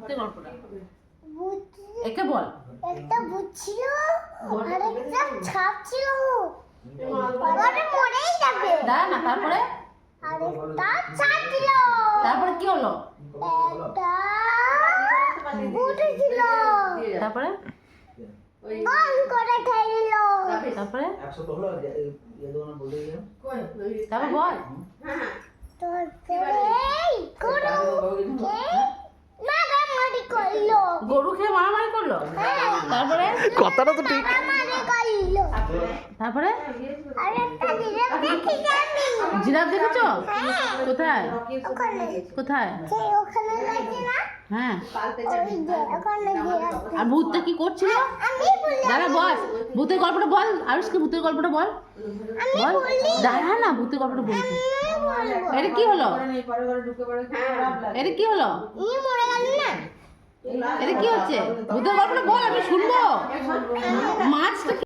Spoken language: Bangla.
ভূতের গল্পটা একে বল। একটা ভূত ছিল আর একটা সাপ ছিল। পরে মরেই যাবে। দাঁড়া না, তারপরে আর একটা সাপ ছিল। তারপরে কি হলো? একটা ভূত ছিল। তারপরে গান করে খেলল। তারপরে একশো হলো ये दोनों बोल रही है তারপর বল। তারপরে মারামারি করলো। গরু খেয়ে মারামারি করলো। তারপরে কথাটা তো ঠিক। মারামারি করলো। তারপরে আর একটা জিরাফ দেখেছি আমি। জিরাফ দেখেছো? হ্যাঁ। কোথায় ওখানে কোথায়? সেই ওখানে লাগে না হ্যাঁ, ওই যে ওখানে জিরাফ। আর ভূতটা কি করছিল? আমি বলি দাঁড়া বল, ভূতের গল্পটা বল। আরুষকে ভূতের গল্পটা বল। বল, দাঁড়া না, ভূতের গল্পটা বলছি। এটা কি হলো? এটা কি হলো? ই মরে গেল না। এটা কি হচ্ছে? ভূতের গল্পটা বল, আমি শুনবো। মাছটা